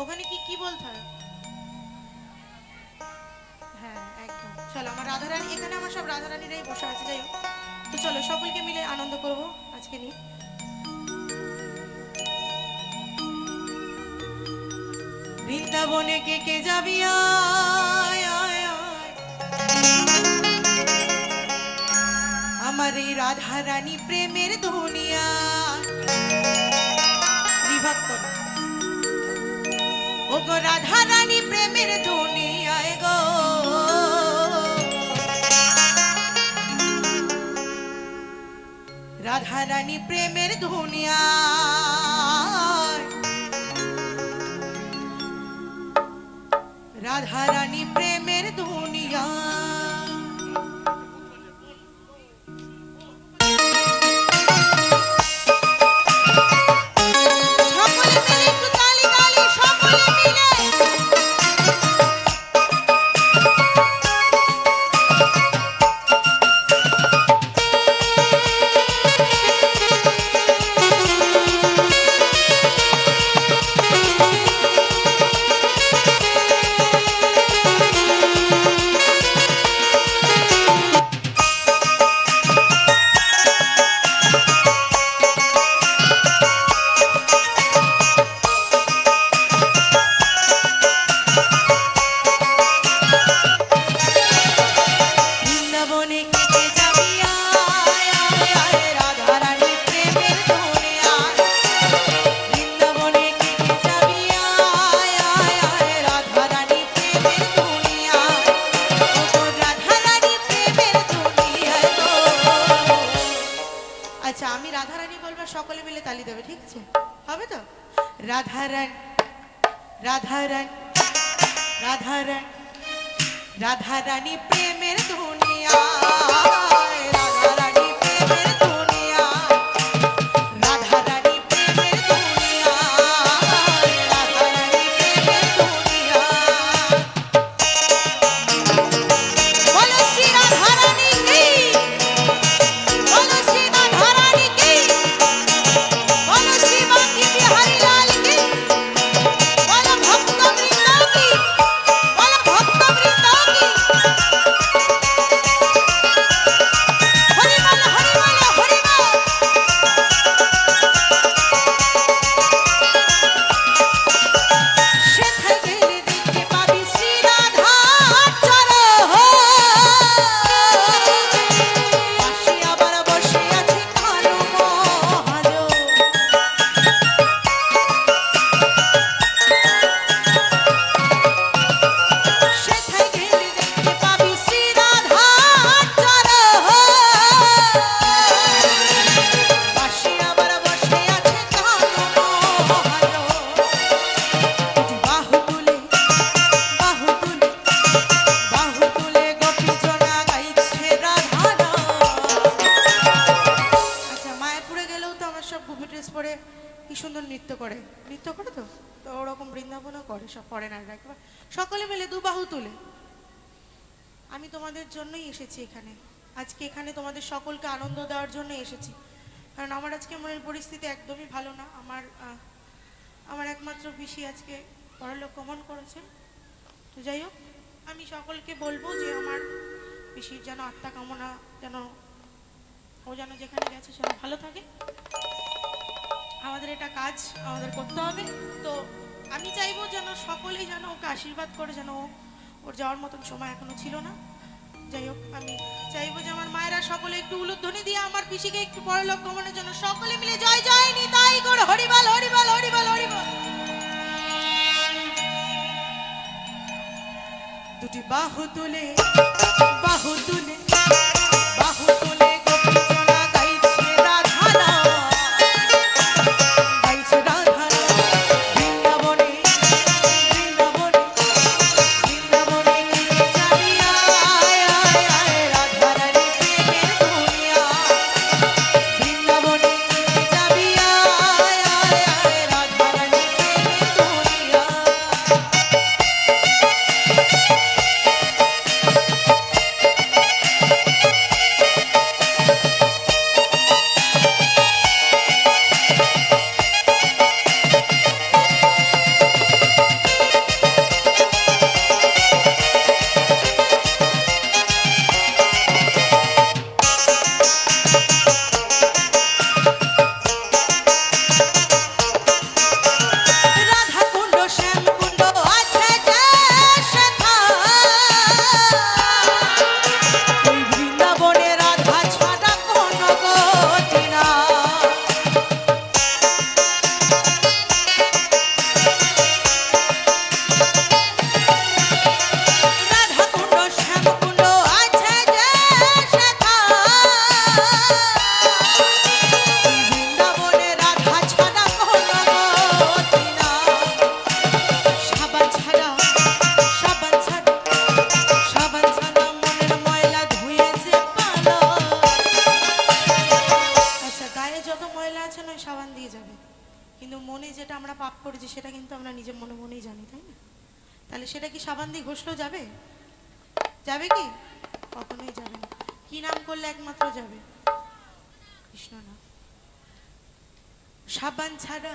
ওখানে কি কি বলতে হয়? হ্যাঁ একদম। চলো আমার রাধারানী, এখানে আমার সব রাধারানীরাই বসে আছে, যাই হোক। তো চলো সকলকে মিলে আনন্দ করব আজকে নিয়ে। বৃন্দাবনে কে কে যাবি আয় আয় আয়, আমার এই রাধারানী প্রেমের দুনিয়া। বিভক্ত ও গো রাধারানী প্রেমের দুনিয়ায় গো, রাধারানী প্রেমের দুনিয়া। রাধারানী প্রেমের দুনিয়া। আচ্ছা আমি রাধারানী বলবো, সকলে মিলে তালি দেবে, ঠিক আছে? হবে তো? রাধারানী রাধারানী রাধারানী রাধারানী প্রেমের দুনিয়া, রাধারানী প্রেমের দুনিয়া, রাধারানী প্রেমের দুনিয়া, রাধারানী প্রেমের দুনিয়া। বলো শ্রী রাধারানী কি, বলো শ্রী রাধারানী কি, বলো শ্রী বাঁকি বিহারী লাল কি, বলো ভক্ত বৃন্দ কি, বলো ভক্ত বৃন্দ কি। হরি বল হরি বল হরি বল। সেথায় গেলে দেখতে পাবি শ্রী রাধার চরণ, পাশে আবার বসে আছে কানু মহাজন। সেথায় গেলে দেখতে পাবি শ্রী রাধার চরণ, পাশে আবার বসে আছে কানু মহাজন। দুটি বাহু তুলে বাহু তুলে বাহু তুলে গোপীজনা গাইছে রাধা নাম। আচ্ছা মায়াপুরে গেলেও তো আমার সব গোপী ড্রেস পরে কি সুন্দর নৃত্য করে, নৃত্য করে তো, তো ওরকম বৃন্দাবনও করে সব ফরেনাররা। একবার সকলে মিলে দু বাহু তুলে। আমি তোমাদের জন্যই এসেছি এখানে, আজকে এখানে তোমাদের সকলকে আনন্দ দেওয়ার জন্য এসেছি। কারণ আমার আজকে মনের পরিস্থিতি একদমই ভালো না। আমার একমাত্র পিসি আজকে পরলোক গমন করেছেন। তো যাই হোক, আমি সকলকে বলবো যে আমার পিসির যেন আত্মা কামনা, যেন ও যেন যেখানে গেছে সেন ভালো থাকে। আমাদের এটা কাজ, আমাদের করতে হবে। তো আমি চাইবো যেন সকলেই যেন ওকে আশীর্বাদ করে, যেন ওর যাওয়ার মতন সময় এখনো ছিল না। যাই হোক, আমি চাইবো যে আমার মায়েরা সকলে একটু উলুধ্বনি দিয়ে আমার পিসিকে একটু পরলোক গমনের জন্য সকলে মিলে জয় জয় নিতাই গৌর হরিবল হরিবল হরিবল হরিবল। দুটি বাহু তুলে বাহু তুলে বাহু তুলে গোপীজনা গাইছে রাধা নাম, গাইছে রাধা নাম। বৃন্দাবনে বৃন্দাবনে বৃন্দাবনে কে যাবি আয় আয় আয়, রাধারানী প্রেমের দুনিয়া। বৃন্দাবনে কে যাবি আয় আয় আয়, রাধারানী প্রেমের দুনিয়া। কিন্তু আমরা নিজের মনে মনেই জানি, তাই না? তাহলে সেটা কি সাবান দিয়ে ঘষলেও যাবে? যাবে কি? কখনোই যাবে না। কি নাম করলে একমাত্র যাবে? কৃষ্ণ নাম। সাবান ছাড়া